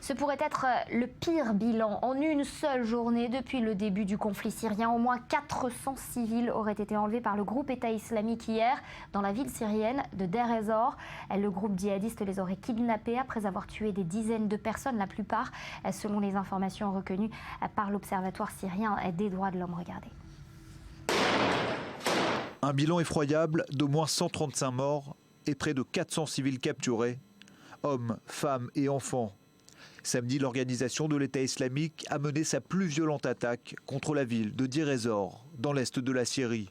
Ce pourrait être le pire bilan en une seule journée depuis le début du conflit syrien. Au moins 400 civils auraient été enlevés par le groupe État islamique hier dans la ville syrienne de Deir ez-Zor. Le groupe djihadiste les aurait kidnappés après avoir tué des dizaines de personnes, la plupart selon les informations reconnues par l'Observatoire syrien des droits de l'homme. Regardez. Un bilan effroyable d'au moins 135 morts et près de 400 civils capturés, hommes, femmes et enfants. Samedi, l'organisation de l'État islamique a mené sa plus violente attaque contre la ville de Deir ez-Zor, dans l'est de la Syrie.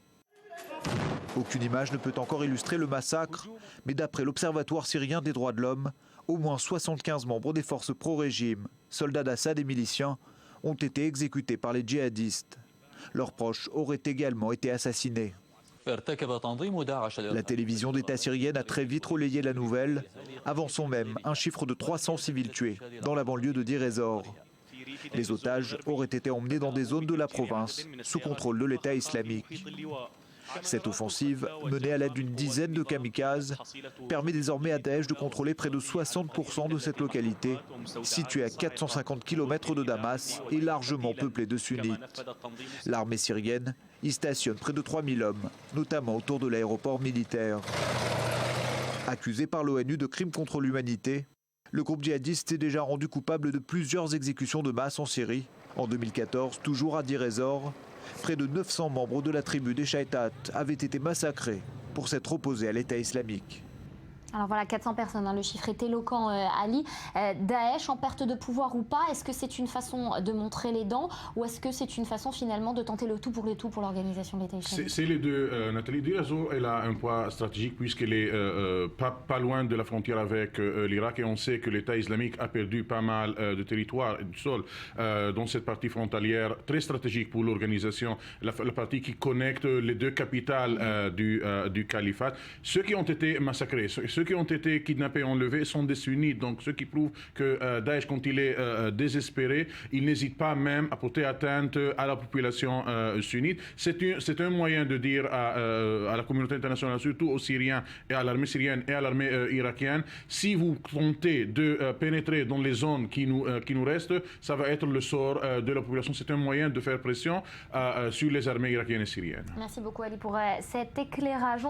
Aucune image ne peut encore illustrer le massacre, mais d'après l'Observatoire syrien des droits de l'homme, au moins 75 membres des forces pro-régime, soldats d'Assad et miliciens, ont été exécutés par les djihadistes. Leurs proches auraient également été assassinés. La télévision d'État syrienne a très vite relayé la nouvelle, avançant même un chiffre de 300 civils tués dans la banlieue de Deir ez-Zor. Les otages auraient été emmenés dans des zones de la province sous contrôle de l'État islamique. Cette offensive, menée à l'aide d'une dizaine de kamikazes, permet désormais à Daesh de contrôler près de 60% de cette localité, située à 450 km de Damas et largement peuplée de sunnites. L'armée syrienne y stationne près de 3000 hommes, notamment autour de l'aéroport militaire. Accusé par l'ONU de crimes contre l'humanité, le groupe djihadiste s'est déjà rendu coupable de plusieurs exécutions de masse en Syrie. En 2014, toujours à Deir ez-Zor, près de 900 membres de la tribu des Shaïtat avaient été massacrés pour s'être opposés à l'État islamique. Alors voilà, 400 personnes, le chiffre est éloquent, Ali. Daesh en perte de pouvoir ou pas, est-ce que c'est une façon de montrer les dents ou est-ce que c'est une façon finalement de tenter le tout pour l'organisation de l'État islamique? C'est les deux, Nathalie. Deir ez-Zor, elle a un poids stratégique puisqu'elle est pas loin de la frontière avec l'Irak et on sait que l'État islamique a perdu pas mal de territoire et du sol dans cette partie frontalière très stratégique pour l'organisation, la partie qui connecte les deux capitales du califat. Ceux qui ont été massacrés, ceux qui ont été kidnappés et enlevés sont des sunnites, donc ce qui prouve que Daesh, quand il est désespéré, il n'hésite pas même à porter atteinte à la population sunnite. C'est un moyen de dire à la communauté internationale, surtout aux Syriens et à l'armée syrienne et à l'armée irakienne, si vous tentez de pénétrer dans les zones qui nous restent, ça va être le sort de la population. C'est un moyen de faire pression sur les armées irakiennes et syriennes. Merci beaucoup Ali pour cet éclairage.